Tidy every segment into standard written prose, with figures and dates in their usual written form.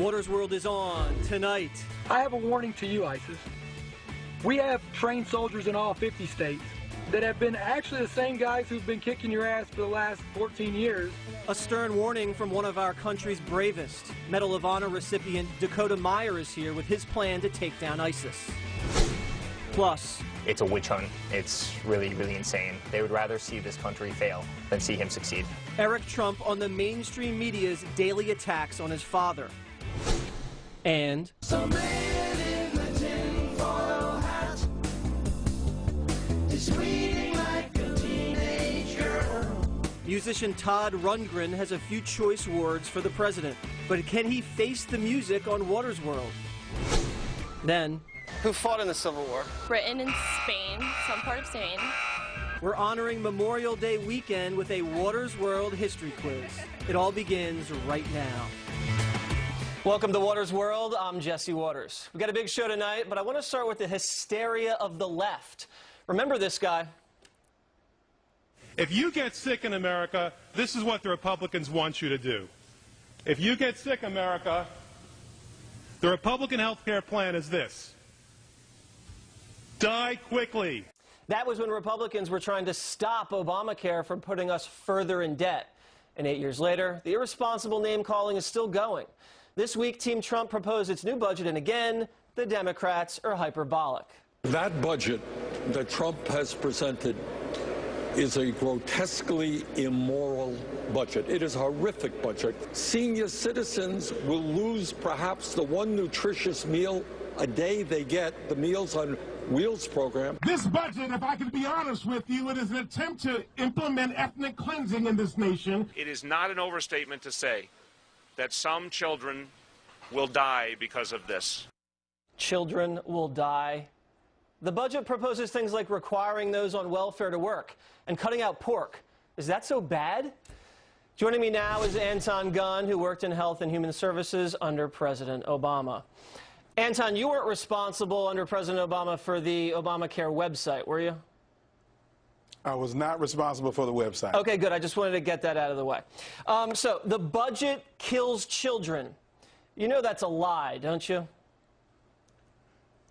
Waters World is on tonight. I have a warning to you, ISIS. We have trained soldiers in all 50 states that have been actually the same guys who've been kicking your ass for the last 14 years. A stern warning from one of our country's bravest. Medal of Honor recipient Dakota Meyer is here with his plan to take down ISIS. Plus, it's a witch hunt. It's really, really insane. They would rather see this country fail than see him succeed. Eric Trump on the mainstream media's daily attacks on his father. And So man in the tinfoil hat is reading like a teenage girl. musician Todd Rundgren has a few choice words for the president. But can he face the music on Waters World? Then, who fought in the Civil War? Britain and Spain, some part of Spain. we're honoring Memorial Day weekend with a Waters World history quiz. It all begins right now. Welcome to Waters World. I'm Jesse Waters. We've got a big show tonight, but I want to start with the hysteria of the left. Remember this guy? If you get sick in America, this is what the Republicans want you to do. If you get sick, America, the Republican health care plan is this: die quickly. That was when Republicans were trying to stop Obamacare from putting us further in debt. And 8 years later, the irresponsible name-calling is still going. This week, Team Trump proposed its new budget, and again, the Democrats are hyperbolic. That budget that Trump has presented is a grotesquely immoral budget. It is a horrific budget. Senior citizens will lose perhaps the one nutritious meal a day they get, the Meals on Wheels program. This budget, if I can be honest with you, it is an attempt to implement ethnic cleansing in this nation. It is not an overstatement to say that some children will die because of this. Children will die. The budget proposes things like requiring those on welfare to work and cutting out pork. Is that so bad? Joining me now is Anton Gunn, who worked in Health and Human Services under President Obama. Anton, you weren't responsible under President Obama for the Obamacare website, were you? I was not responsible for the website. Okay, good. I just wanted to get that out of the way. So the budget kills children. You know that's a lie, don't you?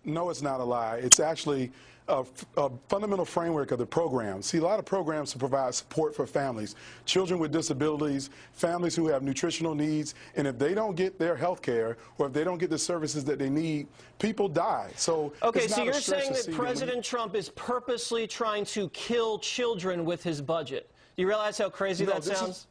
No, it's not a lie. It's actually a fundamental framework of the program. See, a lot of programs to provide support for families, children with disabilities, families who have nutritional needs, and if they don't get their health care or if they don't get the services that they need, people die. So okay, so you're saying that President Trump is purposely trying to kill children with his budget. Do you realize how crazy that sounds?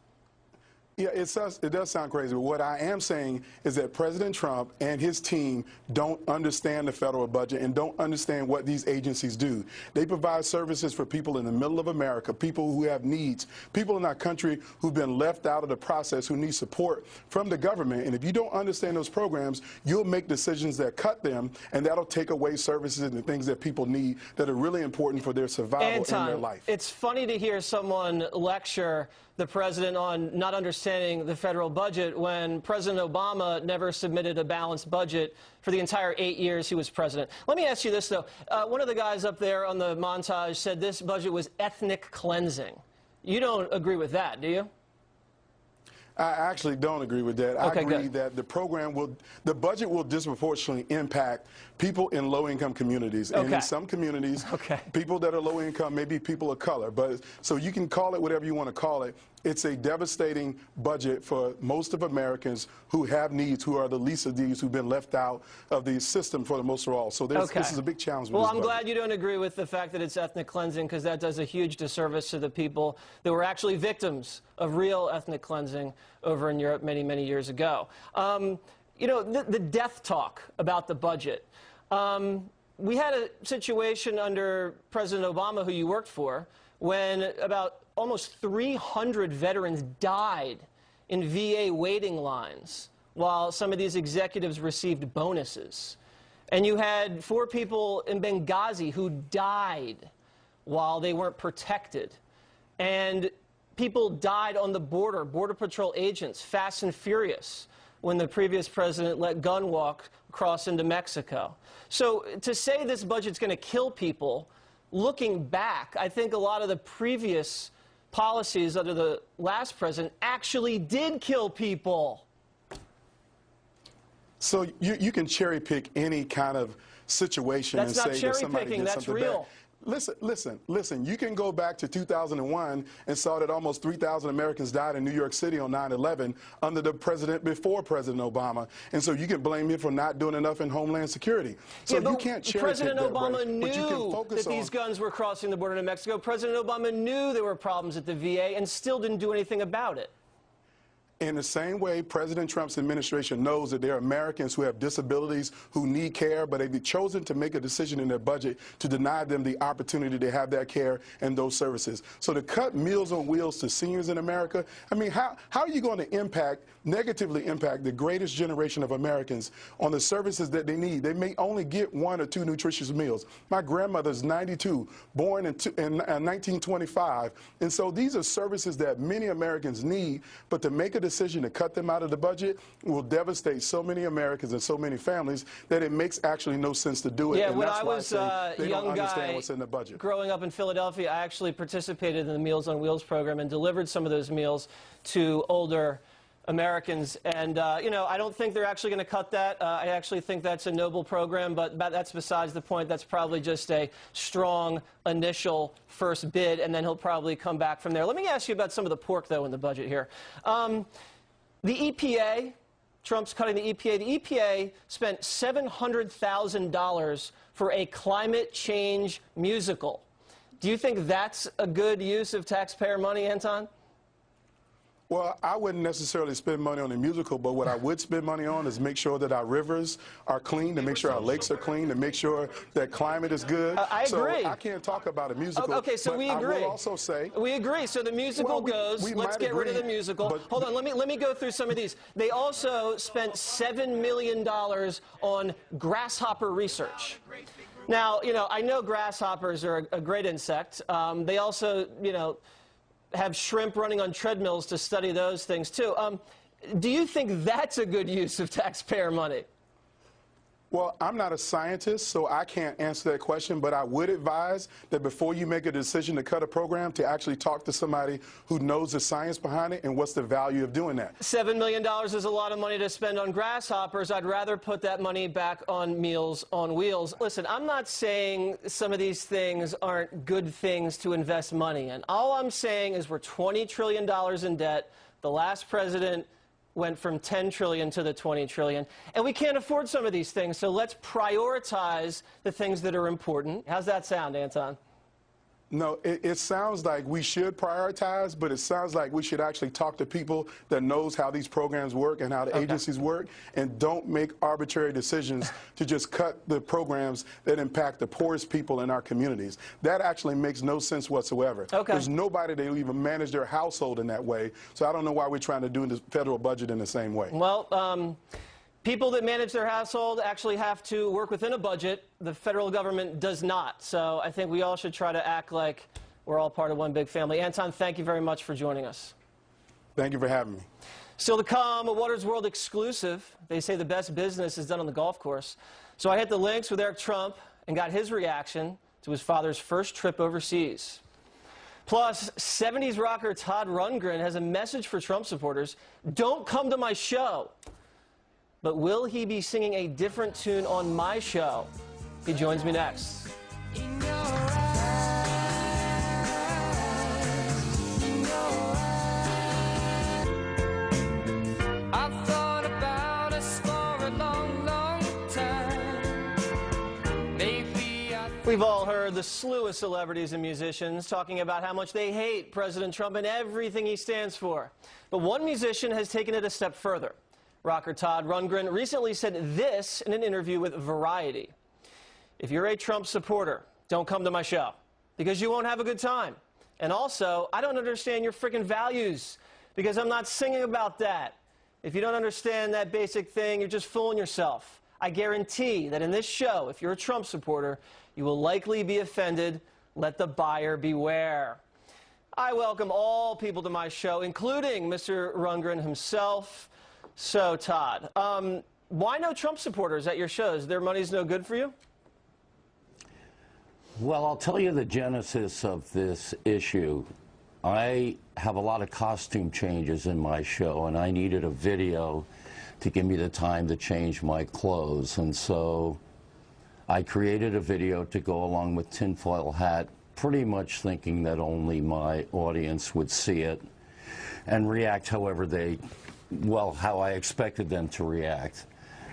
Yeah, it does sound crazy, but what I am saying is that President Trump and his team don't understand the federal budget and don't understand what these agencies do. They provide services for people in the middle of America, people who have needs, people in our country who've been left out of the process, who need support from the government. And if you don't understand those programs, you'll make decisions that cut them, and that'll take away services and the things that people need that are really important for their survival and their life. It's funny to hear someone lecture the president on not understanding the federal budget when President Obama never submitted a balanced budget for the entire 8 years he was president. Let me ask you this, though. One of the guys up there on the montage said this budget was ethnic cleansing. You don't agree with that, do you? I actually don't agree with that. Okay, I agree good. that the budget will disproportionately impact people in low-income communities. And in some communities, people that are low-income may be people of color. But so you can call it whatever you want to call it. It's a devastating budget for most of Americans who have needs, who are the least of these, who've been left out of the system for the most of all. So this is a big challenge. Well, I'm glad you don't agree with the fact that it's ethnic cleansing, because that does a huge disservice to the people that were actually victims of real ethnic cleansing over in Europe many, many years ago. You know, the death talk about the budget. We had a situation under President Obama, who you worked for, when about almost 300 veterans died in VA waiting lines while some of these executives received bonuses. And you had 4 people in Benghazi who died while they weren't protected. And people died on the border, Border Patrol agents, fast and furious, when the previous president let gun walk across into Mexico. So to say this budget's going to kill people, looking back, I think a lot of the previous policies under the last president actually did kill people. So you can cherry pick any kind of situation That's and not say cherry that somebody picking, did that's something real. bad. Listen. You can go back to 2001 and saw that almost 3,000 Americans died in New York City on 9/11 under the president before President Obama. And so you can blame him for not doing enough in Homeland Security. So yeah, you can't cherry President pick that Obama way, knew but you can focus that these guns were crossing the border to Mexico. President Obama knew there were problems at the VA and still didn't do anything about it. In the same way, President Trump's administration knows that there are Americans who have disabilities who need care, but they've chosen to make a decision in their budget to deny them the opportunity to have that care and those services. So to cut Meals on Wheels to seniors in America, I mean, how are you going to negatively impact the greatest generation of Americans on the services that they need? They may only get 1 or 2 nutritious meals. My grandmother's 92, born in 1925, and so these are services that many Americans need, but to make a decision to cut them out of the budget will devastate so many Americans and so many families that it makes actually no sense to do it. Yeah, and when that's I why was I say a they young don't understand guy what's in the budget. growing up in Philadelphia, I actually participated in the Meals on Wheels program and delivered some of those meals to older Americans. And, you know, I don't think they're actually going to cut that. I actually think that's a noble program, but that's besides the point. That's probably just a strong initial first bid, and then he'll probably come back from there. Let me ask you about some of the pork, though, in the budget here. The EPA, Trump's cutting the EPA. The EPA spent $700,000 for a climate change musical. Do you think that's a good use of taxpayer money, Anton? Well, I wouldn't necessarily spend money on a musical, but what I would spend money on is make sure that our rivers are clean, to make sure our lakes are clean, to make sure that climate is good. I agree. So I can't talk about a musical. Okay, so but we agree. I will also say we agree. So the musical goes. Let's get rid of the musical. Hold on. Let me go through some of these. They also spent $7 million on grasshopper research. Now, you know, I know grasshoppers are a great insect. They also, you know, have shrimp running on treadmills to study those things, too. Do you think that's a good use of taxpayer money? Well, I'm not a scientist, so I can't answer that question, but I would advise that before you make a decision to cut a program, to actually talk to somebody who knows the science behind it and what's the value of doing that. $7 million is a lot of money to spend on grasshoppers. I'd rather put that money back on Meals on Wheels. Listen, I'm not saying some of these things aren't good things to invest money in. All I'm saying is we're $20 trillion in debt. The last president went from 10 trillion to the 20 trillion, and we can't afford some of these things, so let's prioritize the things that are important. How's that sound, Anton? No, it sounds like we should prioritize, but it sounds like we should actually talk to people that knows how these programs work and how the agencies work, and don't make arbitrary decisions to just cut the programs that impact the poorest people in our communities. That actually makes no sense whatsoever. There's nobody that will even manage their household in that way, so I don't know why we're trying to do the federal budget in the same way. Well, people that manage their household actually have to work within a budget. The federal government does not. So I think we all should try to act like we're all part of one big family. Anton, thank you very much for joining us. Thank you for having me. Still to come, a Watters World exclusive. They say the best business is done on the golf course. So I hit the links with Eric Trump and got his reaction to his father's first trip overseas. Plus, 70s rocker Todd Rundgren has a message for Trump supporters. Don't come to my show. But will he be singing a different tune on my show? He joins me next. I've thought about us for a long, long time. Maybe We've all heard the slew of celebrities and musicians talking about how much they hate President Trump and everything he stands for. But one musician has taken it a step further. Rocker Todd Rundgren recently said this in an interview with Variety. If you're a Trump supporter, don't come to my show because you won't have a good time. And also, I don't understand your freaking values because I'm not singing about that. If you don't understand that basic thing, you're just fooling yourself. I guarantee that in this show, if you're a Trump supporter, you will likely be offended. Let the buyer beware. I welcome all people to my show, including Mr. Rundgren himself. So, Todd, why no Trump supporters at your shows? Their money's no good for you? Well, I'll tell you the genesis of this issue. I have a lot of costume changes in my show, and I needed a video to give me the time to change my clothes. And so I created a video to go along with Tinfoil Hat, pretty much thinking that only my audience would see it and react however how I expected them to react.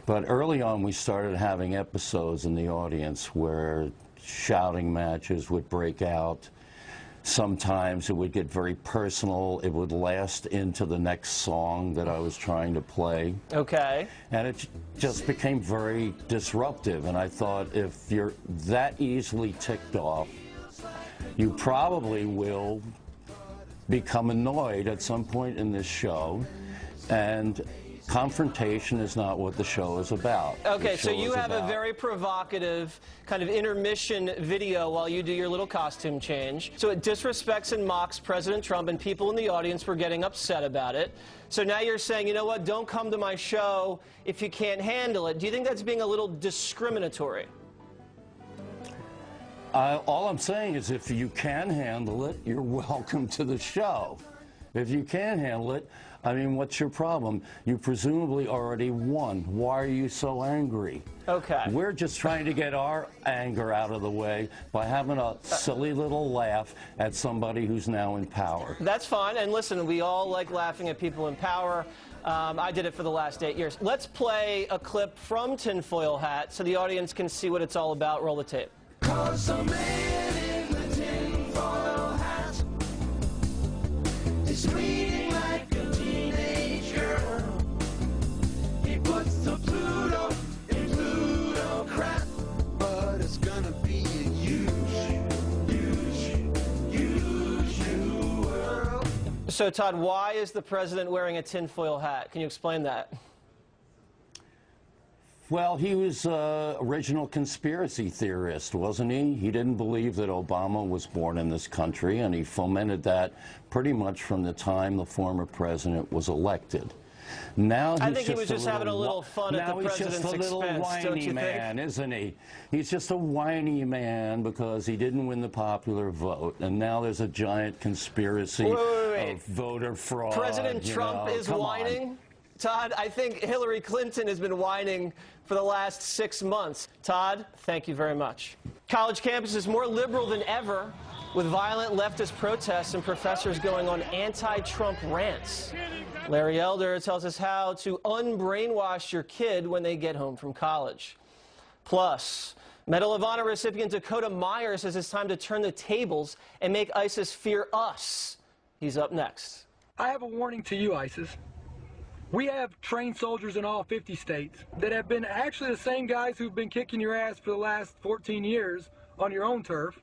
But early on, we started having episodes in the audience where shouting matches would break out. Sometimes it would get very personal. It would last into the next song that I was trying to play. Okay. And it just became very disruptive. And I thought, if you're that easily ticked off, you probably will become annoyed at some point in this show. And confrontation is not what the show is about. Okay, so you have a very provocative kind of intermission video while you do your little costume change. So it disrespects and mocks President Trump, and people in the audience were getting upset about it. So now you're saying, you know what, don't come to my show if you can't handle it. Do you think that's being a little discriminatory? All I'm saying is, if you can handle it, you're welcome to the show. If you can't handle it, I mean, what's your problem? You presumably already won. Why are you so angry? Okay. We're just trying to get our anger out of the way by having a silly little laugh at somebody who's now in power. That's fine. And listen, we all like laughing at people in power. I did it for the last 8 years. Let's play a clip from Tinfoil Hat so the audience can see what it's all about. Roll the tape. 'Cause a man in the tinfoil hat is reading like a teenage girl. He puts the Pluto in plutocrat, but it's gonna be a huge world. So, Todd, why is the president wearing a tinfoil hat? Can you explain that? Well, he was an original conspiracy theorist, wasn't he? He didn't believe that Obama was born in this country, and he fomented that pretty much from the time the former president was elected. Now I think he was just having a little fun at the president's expense, don't you think? Now he's just a little whiny man, isn't he? He's just a whiny man because he didn't win the popular vote, and now there's a giant conspiracy of voter fraud. President Trump is whining? Todd, I think Hillary Clinton has been whining for the last 6 months. Todd, thank you very much. College campuses more liberal than ever, with violent leftist protests and professors going on anti-Trump rants. Larry Elder tells us how to unbrainwash your kid when they get home from college. Plus, Medal of Honor recipient Dakota Meyer says it's time to turn the tables and make ISIS fear us. He's up next. I have a warning to you, ISIS. We have trained soldiers in all 50 states that have been actually the same guys who've been kicking your ass for the last 14 years on your own turf.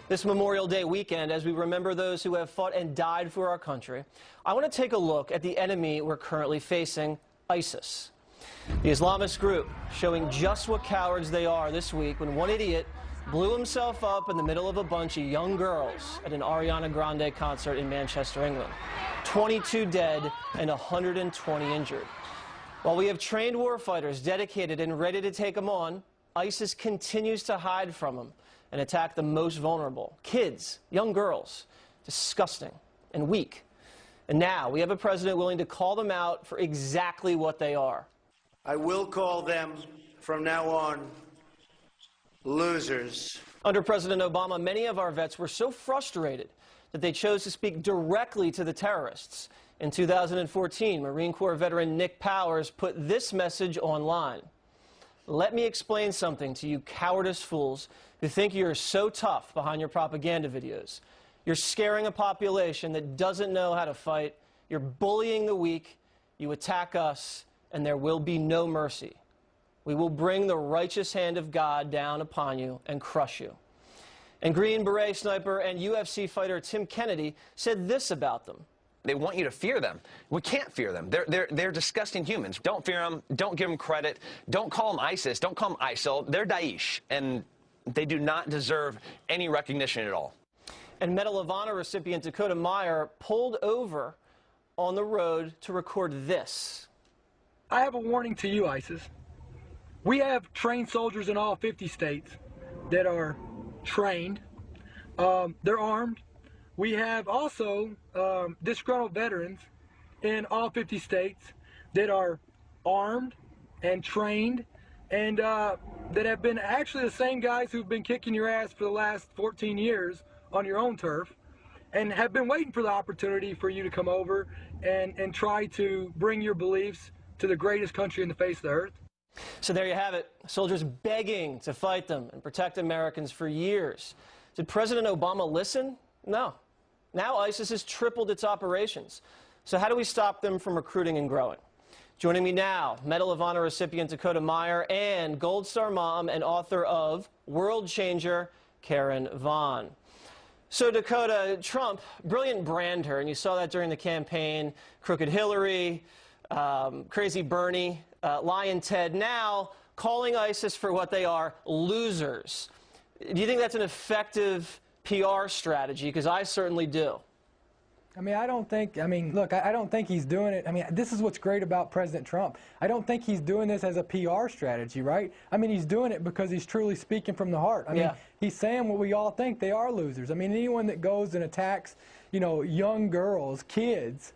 This Memorial Day weekend, as we remember those who have fought and died for our country, I want to take a look at the enemy we're currently facing, ISIS. The Islamist group showing just what cowards they are this week when one idiot blew himself up in the middle of a bunch of young girls at an Ariana Grande concert in Manchester, England. 22 dead and 120 injured. While we have trained warfighters dedicated and ready to take them on, ISIS continues to hide from them and attack the most vulnerable. Kids, young girls. Disgusting and weak. And now we have a president willing to call them out for exactly what they are. I will call them from now on losers. Under President Obama, many of our vets were so frustrated that they chose to speak directly to the terrorists. In 2014, Marine Corps veteran Nick Powers put this message online. Let me explain something to you cowardice fools who think you're so tough behind your propaganda videos. You're scaring a population that doesn't know how to fight. You're bullying the weak. You attack us, and there will be no mercy. We will bring the righteous hand of God down upon you and crush you. And Green Beret sniper and UFC fighter Tim Kennedy said this about them. They want you to fear them. We can't fear them. They're disgusting humans. Don't fear them. Don't give them credit. Don't call them ISIS. Don't call them ISIL. They're Daesh, and they do not deserve any recognition at all. And Medal of Honor recipient Dakota Meyer pulled over on the road to record this. I have a warning to you, ISIS. We have trained soldiers in all 50 states that are trained. They're armed. We have also disgruntled veterans in all 50 states that are armed and trained and that have been actually the same guys who've been kicking your ass for the last 14 years on your own turf and have been waiting for the opportunity for you to come over and try to bring your beliefs to the greatest country in the face of the earth. So there you have it. Soldiers begging to fight them and protect Americans for years. Did President Obama listen? No. Now ISIS has tripled its operations. So how do we stop them from recruiting and growing? Joining me now, Medal of Honor recipient Dakota Meyer and Gold Star mom and author of World Changer, Karen Vaughn. So Dakota, Trump, brilliant brander, and you saw that during the campaign, Crooked Hillary, Crazy Bernie, Lion Ted, now calling ISIS for what they are, losers. Do you think that's an effective PR strategy? Because I certainly do. I mean, look, I don't think he's doing it. I mean, this is what's great about President Trump. I don't think he's doing this as a PR strategy, right? I mean, he's doing it because he's truly speaking from the heart. I mean, he's saying what we all think, they are losers. I mean, anyone that goes and attacks, you know, young girls, kids,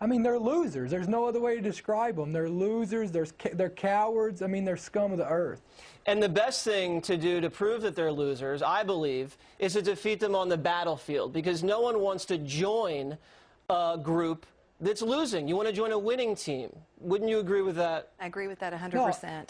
I mean, they're losers. There's no other way to describe them. They're losers. They're cowards. I mean, they're scum of the earth. And the best thing to do to prove that they're losers, I believe, is to defeat them on the battlefield, because no one wants to join a group that's losing. You want to join a winning team. Wouldn't you agree with that? I agree with that 100%.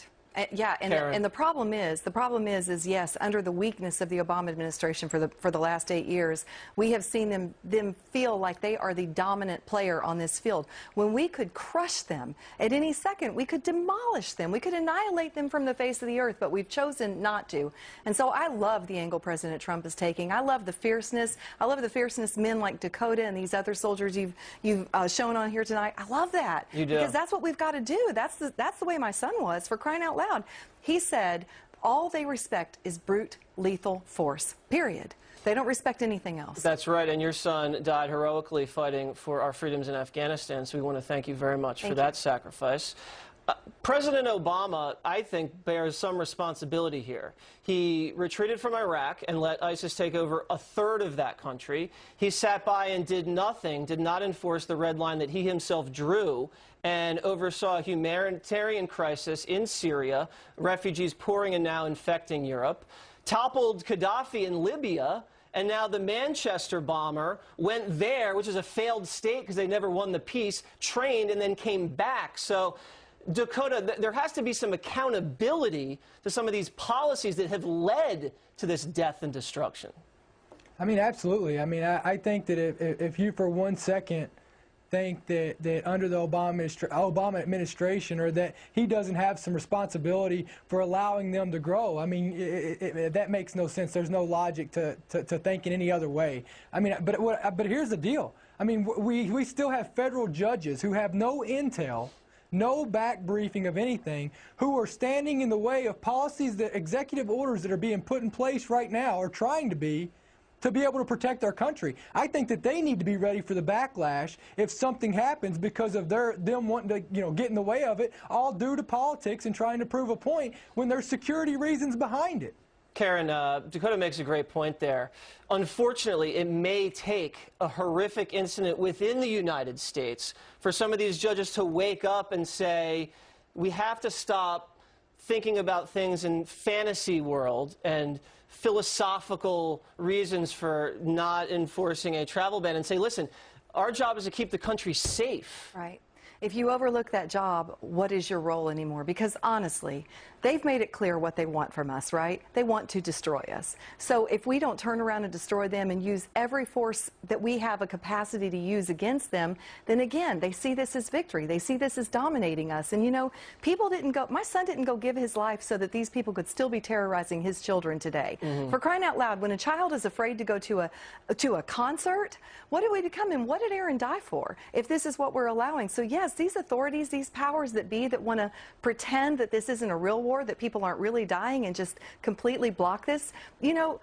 Yeah, and the problem is, yes, under the weakness of the Obama administration for the last 8 years, we have seen them feel like they are the dominant player on this field. When we could crush them at any second, we could demolish them, we could annihilate them from the face of the earth, but we've chosen not to. And so I love the angle President Trump is taking. I love the fierceness. I love the fierceness men like Dakota and these other soldiers you've shown on here tonight. I love that. You do. Because that's what we've got to do. That's the way my son was, for crying out loud. He said all they respect is brute, lethal force, period. They don't respect anything else. That's right, and your son died heroically fighting for our freedoms in Afghanistan, so we want to thank you very much for that sacrifice. President Obama, I think, bears some responsibility here. He retreated from Iraq and let ISIS take over a third of that country. He sat by and did nothing, did not enforce the red line that he himself drew, and oversaw a humanitarian crisis in Syria, refugees pouring and now infecting Europe, toppled Gaddafi in Libya, and now the Manchester bomber went there, which is a failed state because they never won the peace, trained and then came back. So, Dakota, there has to be some accountability to some of these policies that have led to this death and destruction. I mean, absolutely. I mean, I think that if you for 1 second think that under the Obama administration, or that he doesn't have some responsibility for allowing them to grow, I mean, that makes no sense. There's no logic to thinking any other way. I mean, but here's the deal. I mean, we still have federal judges who have no intel, no back briefing of anything, who are standing in the way of policies, that executive orders that are being put in place right now, or trying to be able to protect our country. I think that they need to be ready for the backlash if something happens because of them wanting to, you know, get in the way of it, all due to politics and trying to prove a point when there's security reasons behind it. Karen, Dakota makes a great point there. Unfortunately, it may take a horrific incident within the United States for some of these judges to wake up and say, we have to stop thinking about things in fantasy world and philosophical reasons for not enforcing a travel ban, and say, listen, our job is to keep the country safe. Right. If you overlook that job, what is your role anymore? Because honestly, they've made it clear what they want from us, right? They want to destroy us. So if we don't turn around and destroy them and use every force that we have a capacity to use against them, then again, they see this as victory. They see this as dominating us. And you know, people didn't go, my son didn't go give his life so that these people could still be terrorizing his children today. For crying out loud, when a child is afraid to go to a concert, what did we become, and what did Aaron die for if this is what we're allowing? So yes, these authorities, these powers that be that want to pretend that this isn't a real war, that people aren't really dying, and just completely block this, you know,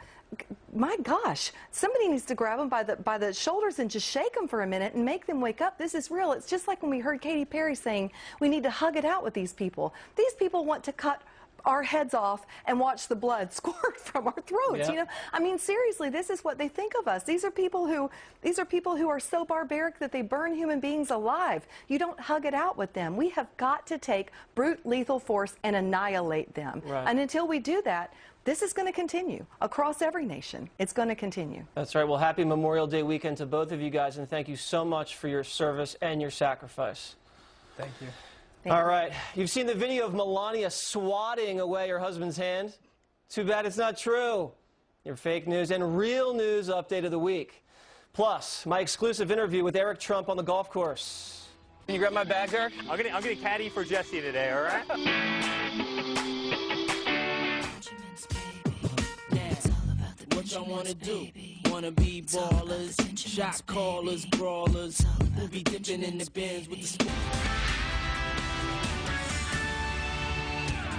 my gosh, somebody needs to grab them by the shoulders and just shake them for a minute and make them wake up. This is real. It's just like when we heard Katy Perry saying we need to hug it out with these people. These people want to cut our heads off and watch the blood squirt from our throats. Yeah. You know, I mean, seriously, this is what they think of us. These are people who are so barbaric that they burn human beings alive. You don't hug it out with them. We have got to take brute lethal force and annihilate them. Right. And until we do that, this is going to continue across every nation. It's going to continue. That's right. Well, happy Memorial Day weekend to both of you guys, and thank you so much for your service and your sacrifice. Thank you. All right. You've seen the video of Melania swatting away her husband's hand. Too bad it's not true. Your fake news and real news update of the week. Plus, my exclusive interview with Eric Trump on the golf course. Can you grab my bag, Eric? I'm gonna caddy for Jesse today, all right? What y'all wanna do? Wanna be ballers, shot callers, brawlers. We'll be dipping in the bins with the spoon.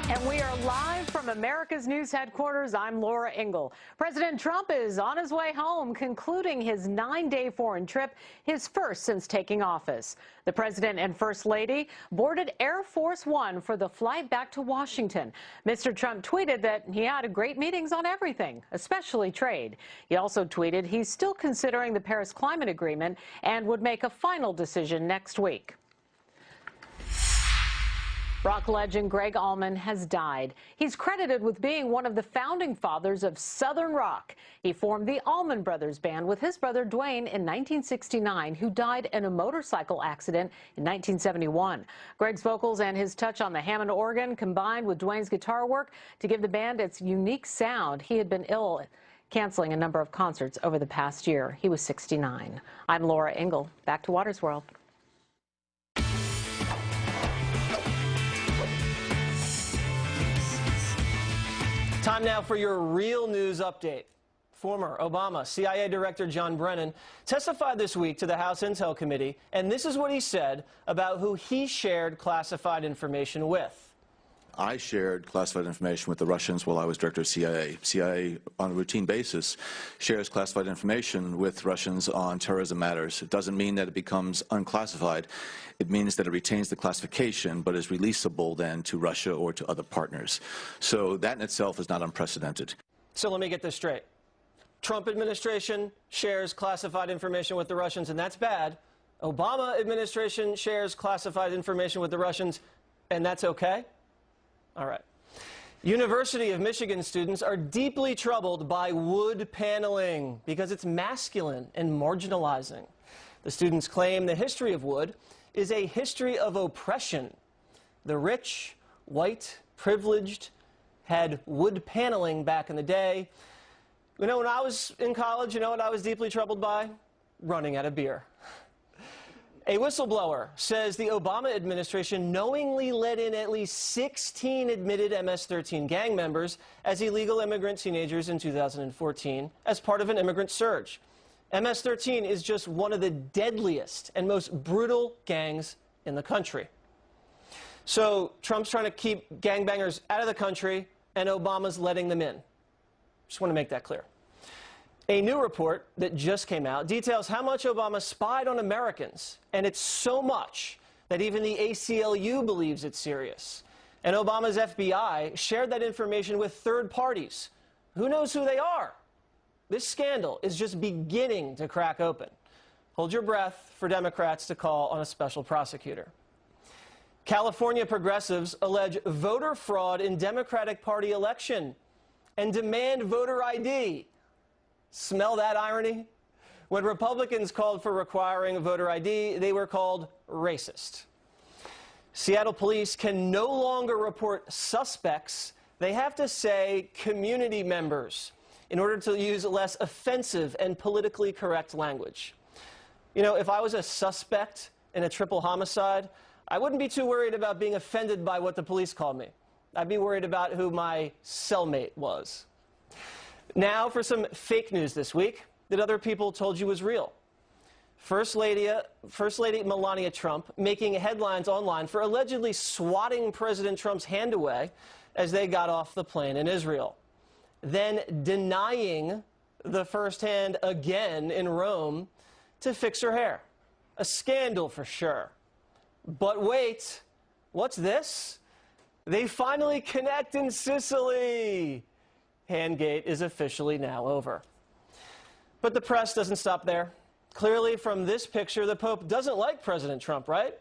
And we are live from America's News headquarters. I'm Laura Ingle. President Trump is on his way home, concluding his 9-day foreign trip, his first since taking office. The president and first lady boarded Air Force One for the flight back to Washington. Mr. Trump tweeted that he had great meetings on everything, especially trade. He also tweeted he's still considering the Paris Climate Agreement and would make a final decision next week. Rock legend Greg Allman has died. He's credited with being one of the founding fathers of Southern rock. He formed the Allman Brothers Band with his brother Dwayne in 1969, who died in a motorcycle accident in 1971. Greg's vocals and his touch on the Hammond organ combined with Dwayne's guitar work to give the band its unique sound. He had been ill, canceling a number of concerts over the past year. He was 69. I'm Laura Ingle. Back to Watters World. Time now for your real news update. Former Obama CIA Director John Brennan testified this week to the House Intel Committee, and this is what he said about who he shared classified information with. I shared classified information with the Russians while I was director of CIA. CIA, on a routine basis, shares classified information with Russians on terrorism matters. It doesn't mean that it becomes unclassified. It means that it retains the classification, but is releasable then to Russia or to other partners. So that in itself is not unprecedented. So let me get this straight. Trump administration shares classified information with the Russians, and that's bad. Obama administration shares classified information with the Russians, and that's okay? All right. University of Michigan students are deeply troubled by wood paneling because it's masculine and marginalizing. The students claim the history of wood is a history of oppression. The rich, white, privileged had wood paneling back in the day. You know, when I was in college, you know what I was deeply troubled by? Running out of beer. A whistleblower says the Obama administration knowingly let in at least 16 admitted MS-13 gang members as illegal immigrant teenagers in 2014 as part of an immigrant surge. MS-13 is just one of the deadliest and most brutal gangs in the country. So Trump's trying to keep gangbangers out of the country, and Obama's letting them in. Just want to make that clear. A new report that just came out details how much Obama spied on Americans, and it's so much that even the ACLU believes it's serious. And Obama's FBI shared that information with third parties. Who knows who they are? This scandal is just beginning to crack open. Hold your breath for Democrats to call on a special prosecutor. California progressives allege voter fraud in Democratic Party election and demand voter ID. Smell that irony? When Republicans called for requiring voter ID, they were called racist. Seattle police can no longer report suspects. They have to say community members in order to use less offensive and politically correct language. You know, if I was a suspect in a triple homicide, I wouldn't be too worried about being offended by what the police called me. I'd be worried about who my cellmate was. Now for some fake news this week that other people told you was real. First Lady Melania Trump making headlines online for allegedly swatting President Trump's hand away as they got off the plane in Israel. Then denying the first hand again in Rome to fix her hair. A scandal for sure. But wait, what's this? They finally connect in Sicily. Handgate is officially now over. But the press doesn't stop there. Clearly, from this picture, the Pope doesn't like President Trump, right?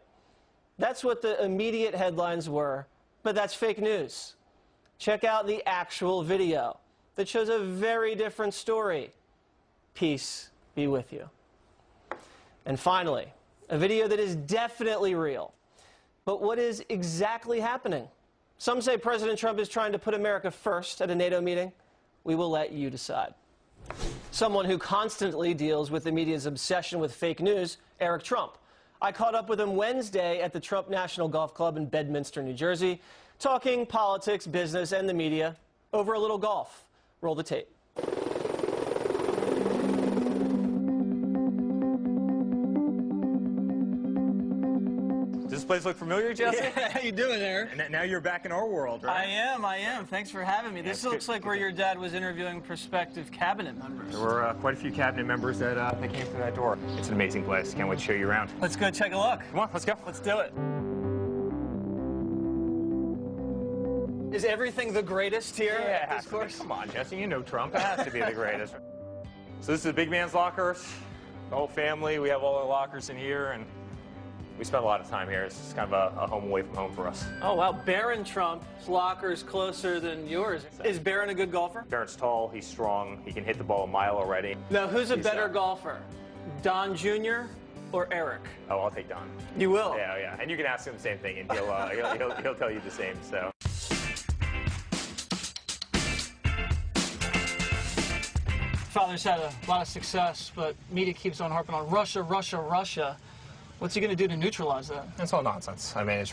That's what the immediate headlines were, but that's fake news. Check out the actual video that shows a very different story. Peace be with you. And finally, a video that is definitely real. But what is exactly happening? Some say President Trump is trying to put America first at a NATO meeting. We will let you decide. Someone who constantly deals with the media's obsession with fake news, Eric Trump. I caught up with him Wednesday at the Trump National Golf Club in Bedminster, New Jersey, talking politics, business, and the media over a little golf. Roll the tape. Does this place look familiar, Jesse? Yeah, how you doing, Eric? And now you're back in our world, right? I am. Thanks for having me. This looks like where your dad was interviewing prospective cabinet members. There were quite a few cabinet members that came through that door. It's an amazing place. Can't wait to show you around. Let's go take a look. Come on, let's go. Let's do it. Is everything the greatest here at this course? Come on, Jesse, you know Trump. It has to be the greatest. So this is the big man's lockers. The whole family, we have all our lockers in here, and we spend a lot of time here. It's kind of a home away from home for us. Oh, wow. Barron Trump's locker is closer than yours. Is Barron a good golfer? Barron's tall, he's strong, he can hit the ball a mile already. Now, who's a better golfer, Don Jr. or Eric? Oh, I'll take Don. You will? Yeah, yeah. And you can ask him the same thing, and he'll tell you the same, so. Father's had a lot of success, but media keeps on harping on Russia, Russia, Russia. What's he going to do to neutralize that? It's all nonsense. I mean, it's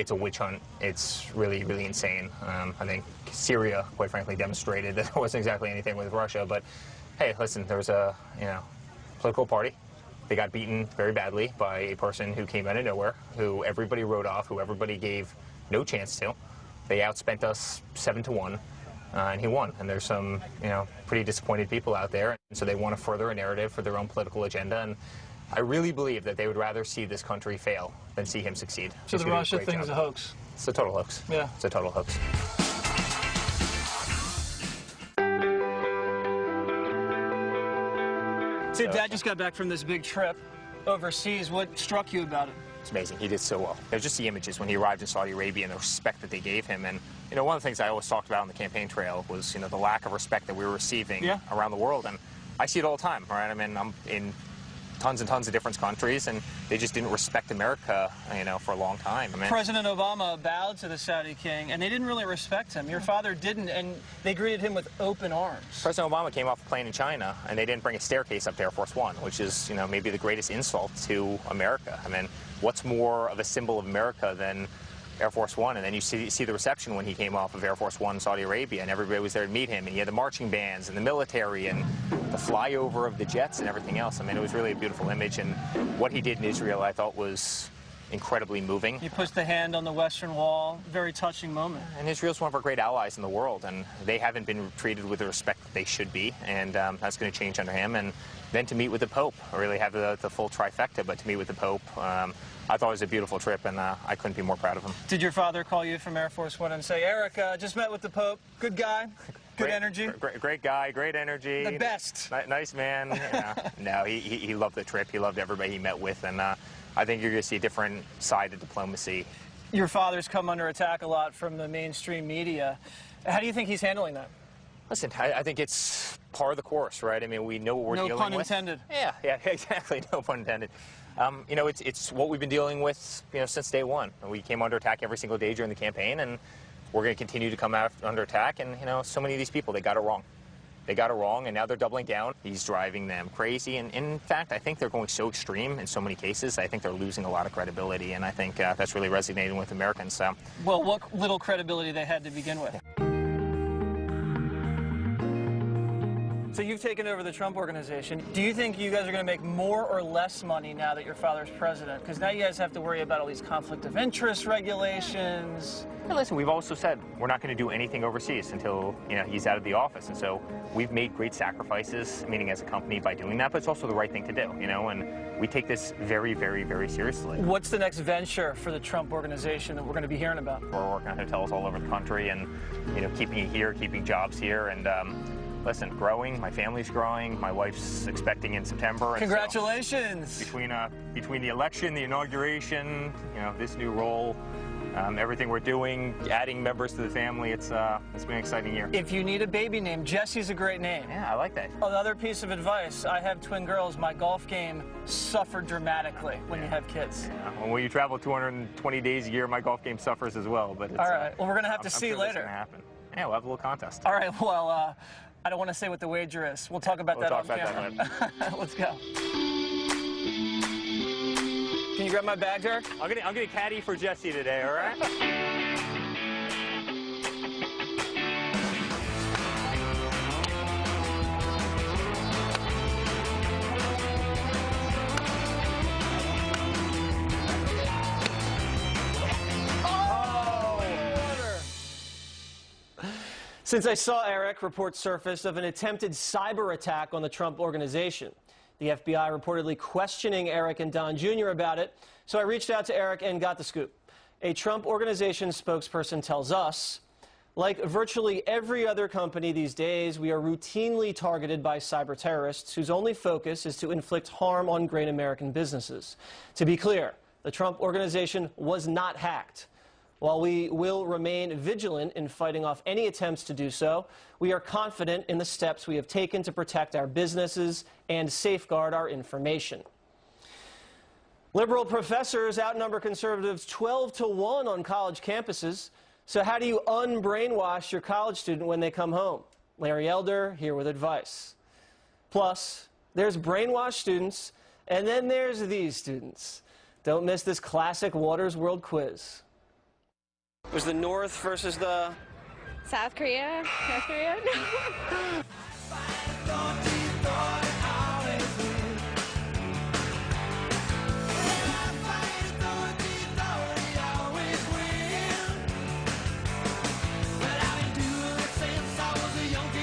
a witch hunt. It's really, really insane. I think Syria, quite frankly, demonstrated that there wasn't exactly anything with Russia. But hey, listen, there was a political party. They got beaten very badly by a person who came out of nowhere, who everybody wrote off, who everybody gave no chance to. They outspent us 7-1. And he won. And there's some, pretty disappointed people out there. And so they want to further a narrative for their own political agenda. And I really believe that they would rather see this country fail than see him succeed. So the Russia thing is a hoax? It's a total hoax. Yeah. It's a total hoax. So your dad just got back from this big trip overseas. What struck you about it? It's amazing. He did so well. It was just the images when he arrived in Saudi Arabia and the respect that they gave him. And, one of the things I always talked about on the campaign trail was, the lack of respect that we were receiving around the world. And I see it all the time, right? I mean, I'm in tons and tons of different countries, and they just didn't respect America, for a long time. I mean, President Obama bowed to the Saudi king, and they didn't really respect him. Your father didn't, and they greeted him with open arms. President Obama came off a plane in China, and they didn't bring a staircase up to Air Force One, which is, maybe the greatest insult to America. I mean, what's more of a symbol of America than Air Force One? And then you see the reception when he came off of Air Force One, Saudi Arabia, and everybody was there to meet him, and he had the marching bands and the military and the flyover of the jets and everything else. I mean, it was really a beautiful image, and what he did in Israel I thought was incredibly moving. He puts the hand on the Western Wall, very touching moment. And Israel's one of our great allies in the world, and they haven't been treated with the respect that they should be, and that's going to change under him. And then to meet with the Pope, really have the full trifecta, but to meet with the Pope, I thought it was a beautiful trip, and I couldn't be more proud of him. Did your father call you from Air Force One and say, Eric, just met with the Pope, good guy, good energy? Great guy, great energy. The best. Nice man. No, he loved the trip. He loved everybody he met with, and I think you're going to see a different side of diplomacy. Your father's come under attack a lot from the mainstream media. How do you think he's handling that? Listen, I think it's par of the course, right? I mean, we know what we're dealing with. No pun intended. Yeah, exactly. No pun intended. It's what we've been dealing with, since day one. We came under attack every single day during the campaign, and we're going to continue to come out under attack. And, so many of these people, they got it wrong. They got it wrong, and now they're doubling down. He's driving them crazy. And in fact, I think they're going so extreme in so many cases, I think they're losing a lot of credibility. And I think that's really resonating with Americans. So. Well, what little credibility they had to begin with. So you've taken over the Trump Organization. Do you think you guys are going to make more or less money now that your father's president? Because now you guys have to worry about all these conflict of interest regulations. And listen, we've also said we're not going to do anything overseas until he's out of the office, and so we've made great sacrifices, meaning as a company, by doing that. But it's also the right thing to do, and we take this very, very, very seriously. What's the next venture for the Trump Organization that we're going to be hearing about? We're working on hotels all over the country, and keeping it here, keeping jobs here, and listen, growing. My family's growing. My wife's expecting in September. Congratulations! So between the election, the inauguration, this new role. Everything we're doing, adding members to the family, it's been an exciting year. If you need a baby name, Jesse's a great name. Yeah, I like that. Another piece of advice, I have twin girls. My golf game suffered dramatically when you have kids. Yeah. When you travel 220 days a year, my golf game suffers as well. But it's, all right, well, we're going to have to see sure later. That's going to happen. Yeah, we'll have a little contest. All right, well, I don't want to say what the wager is. We'll talk about that off camera. Let's go. Can you grab my bag, Derek? I'm gonna caddy for Jesse today, all right? Since I saw Eric, reports surfaced of an attempted cyber attack on the Trump Organization. The FBI reportedly questioning Eric and Don Jr. about it, so I reached out to Eric and got the scoop. A Trump Organization spokesperson tells us, like virtually every other company these days, we are routinely targeted by cyber terrorists whose only focus is to inflict harm on great American businesses. To be clear, the Trump Organization was not hacked. While we will remain vigilant in fighting off any attempts to do so, we are confident in the steps we have taken to protect our businesses and safeguard our information. Liberal professors outnumber conservatives 12-1 on college campuses. So how do you unbrainwash your college student when they come home? Larry Elder here with advice. Plus, there's brainwashed students, and then there's these students. Don't miss this classic Waters World quiz. Was the North versus the South Korea? North Korea?